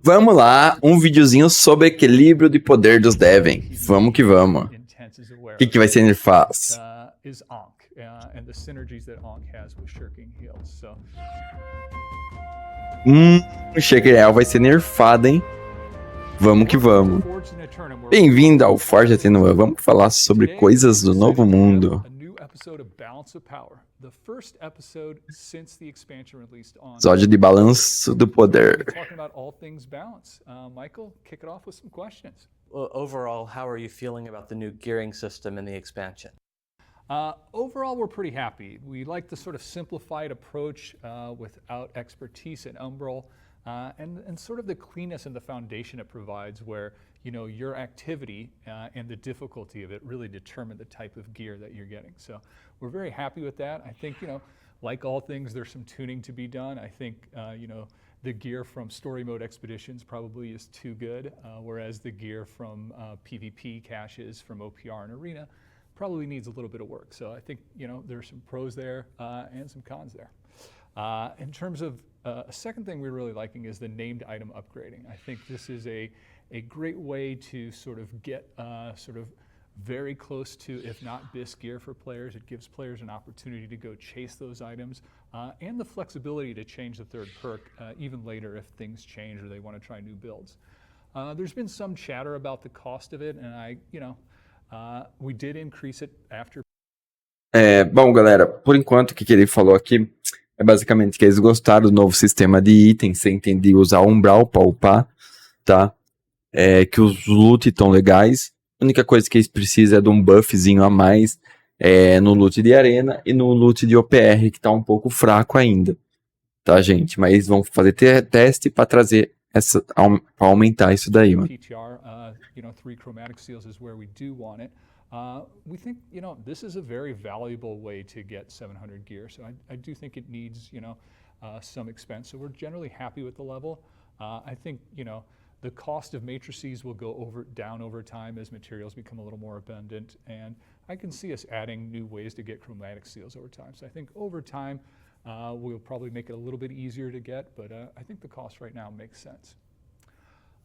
Vamos lá, um videozinho sobre equilíbrio de poder dos Devon. Vamos que vamos. O que vai ser nerfado? O Shaker vai ser nerfado, hein? Vamos que vamos. Bem-vindo ao Forja Tenua. Vamos falar sobre coisas do novo mundo. Episódio de balanço do poder. Michael, kick it off with some questions. Well, overall, how are you feeling about the new gearing system in the expansion? Overall, we're pretty happy. We like the sort of simplified approach without expertise in Umbral, and sort of the cleanness and the foundation it provides, where your activity and the difficulty of it really determine the type of gear that you're getting. So we're very happy with that. I think like all things, there's some tuning to be done. I think the gear from story mode expeditions probably is too good, whereas the gear from PvP caches from OPR and Arena probably needs a little bit of work. So I think there's some pros there and some cons there. In terms of a second thing we're really liking is the named item upgrading. I think this is a great way to sort of get sort of very close to, if not BIS gear for players. It gives players an opportunity to go chase those items and the flexibility to change the third perk even later if things change or they want to try new builds. There's been some chatter about the cost of it, and we did increase it after. Bom, galera, por enquanto o que ele falou aqui é basicamente que eles gostaram do novo sistema de itens, sem entender usar umbral para upar, tá? Que os loot estão legais. A única coisa que eles precisam é de um buffzinho a mais no loot de arena e no loot de OPR, que tá um pouco fraco ainda, tá, gente? Mas vão fazer teste para trazer para aumentar isso daí, mano. PTR, 3 chromatic seals is where we do want it. We think, this is a very valuable way to get 700 gear. So I do think it needs, some expense. So we're generally happy with the level. I think, the cost of matrices will go down over time as materials become a little more abundant. And I can see us adding new ways to get chromatic seals over time. So I think over time, we'll probably make it a little bit easier to get, but I think the cost right now makes sense.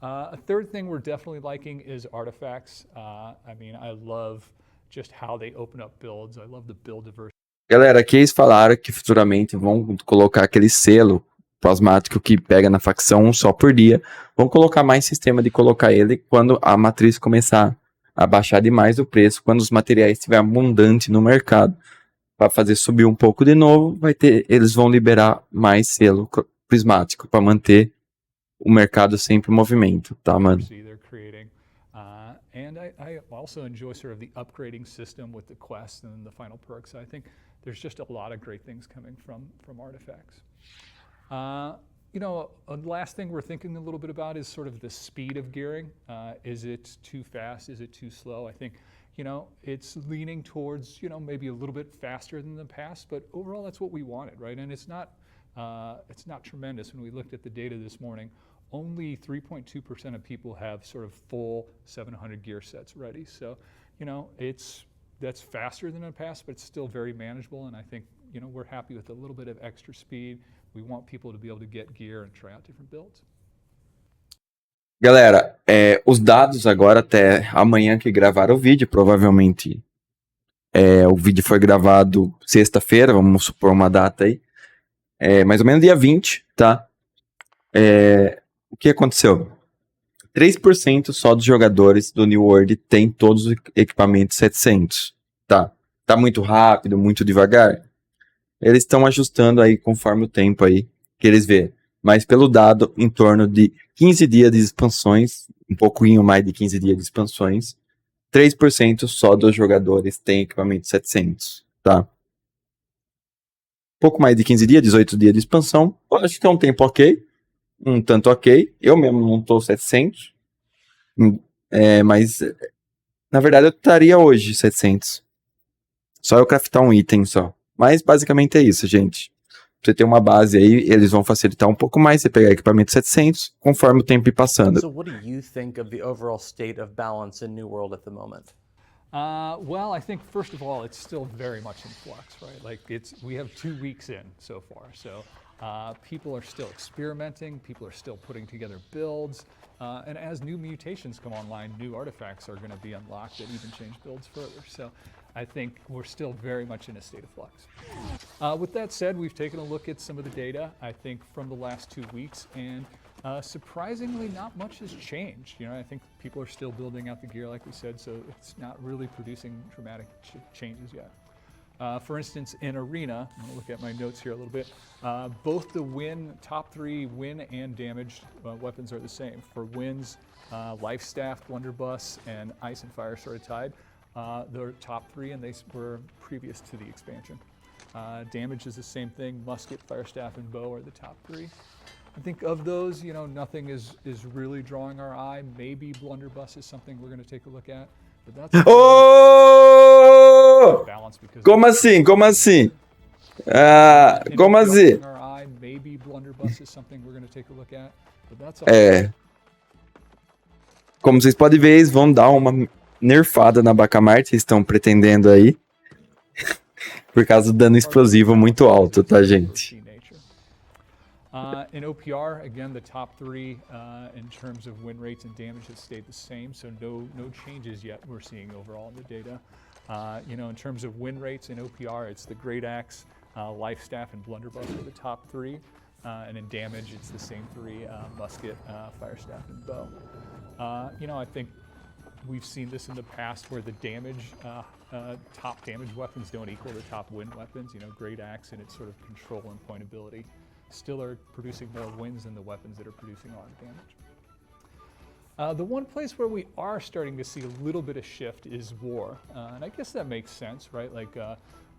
A third thing we're definitely liking is artifacts. I love just how they open up builds. I love the build diversity. Galera, aqui eles falaram que futuramente vão colocar aquele selo plasmático que pega na facção um só por dia. Vão colocar mais sistema de colocar ele quando a matriz começar a baixar demais o preço, quando os materiais estiverem abundantes no mercado. Para fazer subir um pouco de novo, eles vão liberar mais selo prismático para manter o mercado sempre em movimento, tá, mano? And I also enjoy sort of the upgrading system with the quests and the final perks. I think there's just a lot of great things coming from artifacts. A last thing we're thinking a little bit about is sort of the speed of gearing. Is it too fast? Is it too slow? I think, it's leaning towards, maybe a little bit faster than the past, but overall that's what we wanted, right? And it's not tremendous. When we looked at the data this morning, only 3.2% of people have sort of full 700 gear sets ready. So, that's faster than in the past, but it's still very manageable. And I think, we're happy with a little bit of extra speed. We want people to be able to get gear and try out different builds. Galera, os dados agora até amanhã que gravaram o vídeo, provavelmente o vídeo foi gravado sexta-feira, vamos supor uma data aí, mais ou menos dia 20, tá? O que aconteceu? 3% só dos jogadores do New World tem todos os equipamentos 700, tá? Tá muito rápido, muito devagar? Eles estão ajustando aí conforme o tempo aí que eles vê. Mas pelo dado, em torno de 15 dias de expansões, um pouquinho mais de 15 dias de expansões, 3% só dos jogadores tem equipamento 700, tá? Pouco mais de 15 dias, 18 dias de expansão, eu acho que é um tempo ok, um tanto ok. Eu mesmo não tô 700, mas na verdade eu estaria hoje 700. Só eu craftar um item só. Mas basicamente é isso, gente. Você ter uma base aí, eles vão facilitar um pouco mais você pegar equipamento 700 conforme o tempo ir passando. So what do you think of the overall state of balance in New World at the moment? Well, I think first of all, it's still very much in flux, right? Like we have 2 weeks in so far. So People are still experimenting, people are still putting together builds, and as new mutations come online, new artifacts are going to be unlocked that even change builds further. So I think we're still very much in a state of flux. With that said, we've taken a look at some of the data, I think, from the last 2 weeks, and surprisingly, not much has changed. I think people are still building out the gear, like we said, so it's not really producing dramatic changes yet. For instance, in Arena, I'm going to look at my notes here a little bit, both the top 3 win and damaged weapons are the same. For wins, Life Staff, Blunderbuss, and Ice and Fire Sword Tide, they're top 3 and they were previous to the expansion. Damage is the same thing, Musket, Fire Staff, and Bow are the top 3. I think of those, nothing is really drawing our eye. Maybe Blunderbuss is something we're going to take a look at. But that's balance because Como assim? Como assim? Como assim? Maybe Blunderbuss is something we're going to take a look at. But that's como vocês podem ver, eles vão dar uma nerfada na Bacamarte, eles estão pretendendo aí. Por causa do dano explosivo muito alto, tá, gente? In OPR, again, the top 3 in terms of win rates and damage have stayed the same, so no changes yet we're seeing overall in the data. In terms of win rates in OPR, it's the Great Axe, Life Staff, and Blunderbuss are the top 3. And in damage, it's the same 3, Musket, Fire Staff, and Bow. I think we've seen this in the past where the damage, top damage weapons don't equal the top win weapons. Great Axe and its sort of control and pointability still are producing more wins than the weapons that are producing a lot of damage. The one place where we are starting to see a little bit of shift is War. And I guess that makes sense, right? Like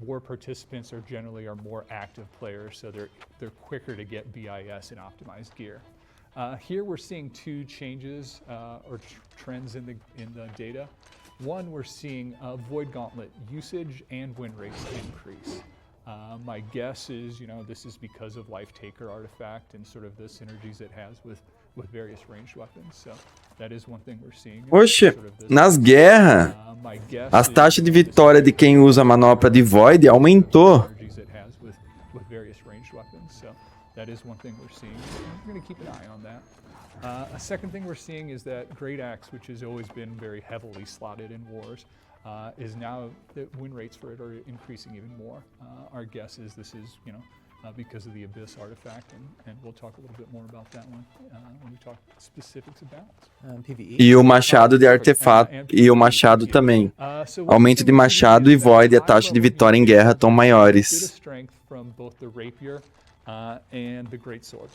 War participants are generally more active players, so they're quicker to get BIS and optimized gear. Here we're seeing 2 changes or trends in the data. One, we're seeing Void Gauntlet usage and win rates increase. My guess is, this is because of Life Taker artifact and sort of the synergies it has with various ranged weapons. So that is one thing we're seeing. Oxe, nas guerras, as taxas de vitória de quem usa a manopla de Void aumentou. That is one thing we're seeing. We're going to keep an eye on that. A second thing we're seeing is that Great Axe, which has always been very heavily slotted in wars, is now, the win rates for it are increasing even more. Our guess is this is, because of the Abyss artifact, and we'll talk a little bit more about that one when we talk specifics of balance. PvE. E o machado de artefato, e o machado também. Aumento de machado e Void e a taxa de vitória em guerra estão maiores. And the Greatsword.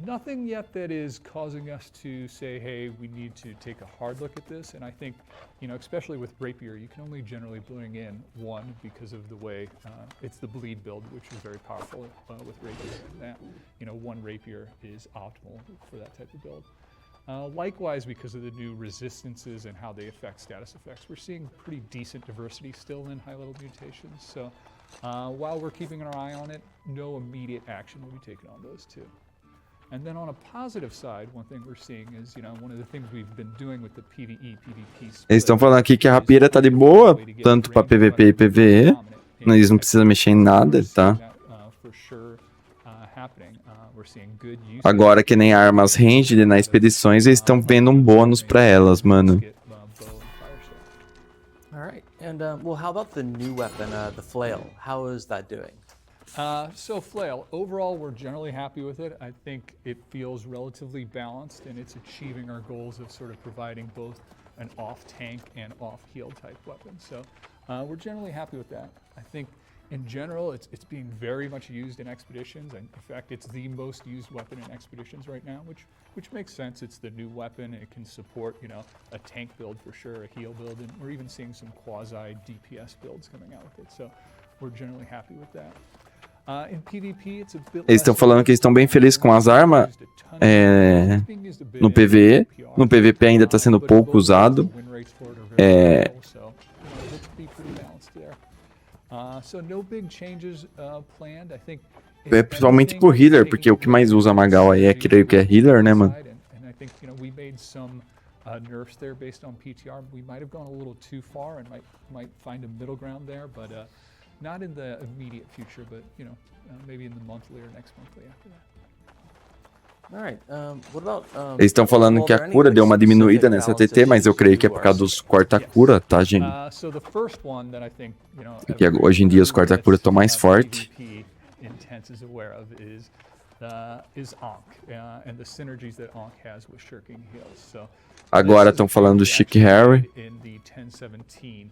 Nothing yet that is causing us to say, hey, we need to take a hard look at this. And I think, especially with Rapier, you can only generally bring in 1 because of the way it's the bleed build, which is very powerful with Rapier. That, 1 Rapier is optimal for that type of build. Likewise, because of the new resistances and how they affect status effects, we're seeing pretty decent diversity still in high-level mutations. So while we're keeping our eye on it, no immediate action will be taken on those 2. And then on a positive side, one thing we're seeing is, one of the things we've been doing with the PvE, PvP split. Eles estão falando aqui que a rapieira tá de boa, tanto para PVP e PvE. Eles não precisam mexer em nada, tá? Agora que nem armas ranged nas expedições, eles estão vendo um bônus para elas, mano. Alright, and well, how about the new weapon, the Flail? How is that doing? So Flail, overall we're generally happy with it. I think it feels relatively balanced and it's achieving our goals of sort of providing both an off-tank and off-heal type weapon. So we're generally happy with that. I think in general it's being very much used in expeditions, and in fact it's the most used weapon in expeditions right now, which makes sense. It's the new weapon. It can support, a tank build for sure, a heal build, and we're even seeing some quasi DPS builds coming out with it. So we're generally happy with that. Eles estão falando que eles estão bem felizes com as armas no PvE. No PvP ainda está sendo pouco usado. Principalmente por healer, porque o que mais usa Magal aí creio que é healer, né, mano? Nerfs there based on PTR. We might have gone a little too far and might find a middle ground there, but not in the immediate future, but maybe in the monthly or next monthly after that. Alright, what about, Eles estão falando que a cura deu uma diminuída nessa TT, mas eu creio que é por causa dos corta-cura, tá, gente? So the first one that I think, Que hoje em dia os corta-cura estão mais fortes. Intense is aware of is Ankh and the synergies that Ankh has with Shirking Hills. So Agora estão falando do Chic Harry. In the 1017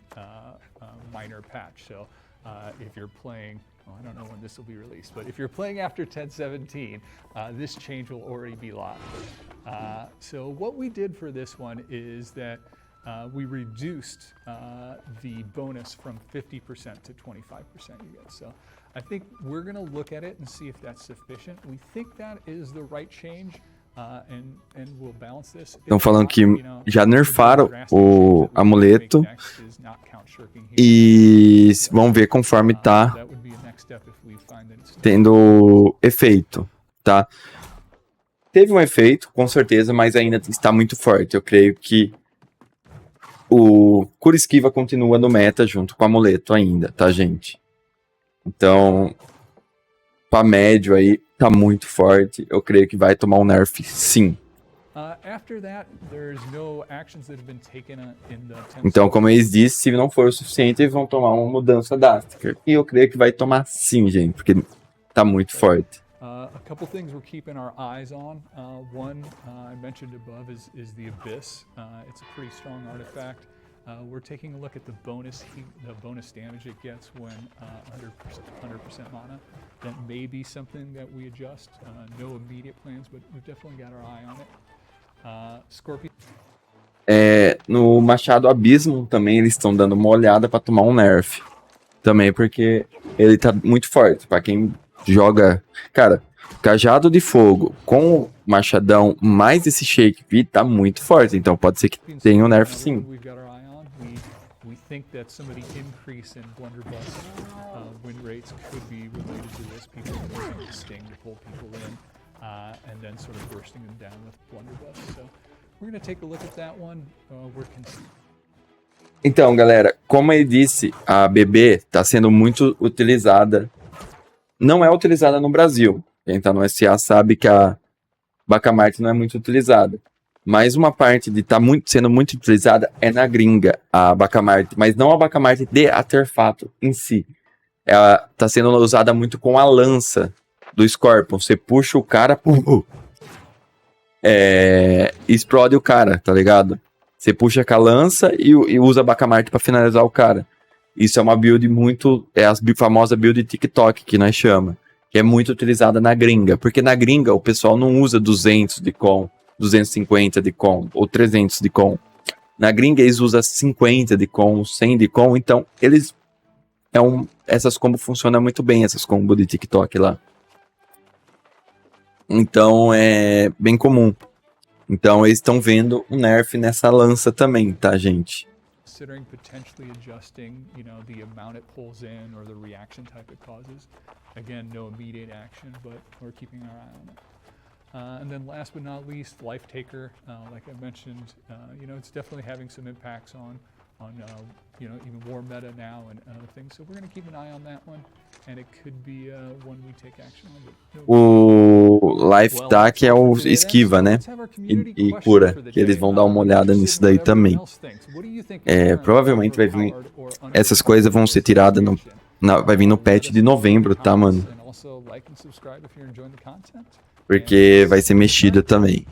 minor patch. So if you're playing, I don't know when this will be released, but if you're playing after 1017, this change will already be live. So what we did for this one is that we reduced the bonus from 50% to 25% you get. So I think we're going to look at it and see if that's sufficient. We think that is the right change. And we'll balance this. Estão falando que já nerfaram o amuleto e vão ver conforme tá tendo efeito, tá? Teve um efeito, com certeza, mas ainda está muito forte. Eu creio que o cura esquiva continua no meta junto com o amuleto ainda, tá, gente? Então, pra médio aí, tá muito forte. Eu creio que vai tomar um nerf, sim. Então, como eles disseram, se não for o suficiente, eles vão tomar uma mudança drástica. E eu creio que vai tomar sim, gente, porque tá muito forte. A couple things we're keeping our eyes on. One I mentioned above is the Abyss. It's a pretty strong artifact. We're taking a look at the bonus damage it gets when 100% mana. That may be something that we adjust. No immediate plans, but we've definitely got our eye on it. Scorpion. No Machado Abismo também eles estão dando uma olhada para tomar um nerf. Também porque ele tá muito forte. Para quem joga, cara, Cajado de Fogo com o Machadão mais esse Shake V tá muito forte. Então pode ser que tenha um nerf sim. We think that some of the increase in blunderbuss win rates could be related to this. People using the sting to pull people in and then sort of bursting them down with blunderbuss. So we're going to take a look at that one. Então, galera, como ele disse, a BB está sendo muito utilizada. Não é utilizada no Brasil. Quem está no SA sabe que a Bacamarte não é muito utilizada. Mas uma parte de estar sendo muito utilizada é na gringa, a Bacamarte. Mas não a Bacamarte de artefato em si. Ela está sendo usada muito com a lança do Scorpion. Você puxa o cara, explode o cara, tá ligado? Você puxa com a lança e usa a Bacamarte para finalizar o cara. Isso é uma build muito... É a famosa build TikTok que nós chamamos. Que é muito utilizada na gringa. Porque na gringa o pessoal não usa 200 de com, 250 de com ou 300 de com. Na gringa eles usam 50 de com, 100 de com. Então eles... essas combos funcionam muito bem, essas combos de TikTok lá. Então é bem comum. Então eles estão vendo um nerf nessa lança também, tá, gente? Considering potentially adjusting, the amount it pulls in or the reaction type it causes. Again, no immediate action, but we're keeping our eye on it. And then last but not least, Life Taker. Like I mentioned, it's definitely having some impacts on even more meta now and other things. So we're going to keep an eye on that one, and it could be one we take action on. O Life Tack é o esquiva, né? E cura, que eles vão dar uma olhada nisso daí também. Provavelmente vai vir... Essas coisas vão ser tiradas vai vir no patch de novembro, tá, mano? Porque vai ser mexida também.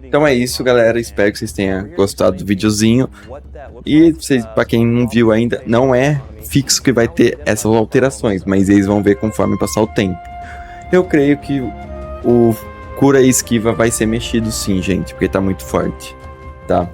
Então é isso, galera. Espero que vocês tenham gostado do videozinho. E para quem não viu ainda, não é fixo que vai ter essas alterações, mas eles vão ver conforme passar o tempo. Eu creio que o cura e esquiva vai ser mexido sim, gente, porque tá muito forte, tá?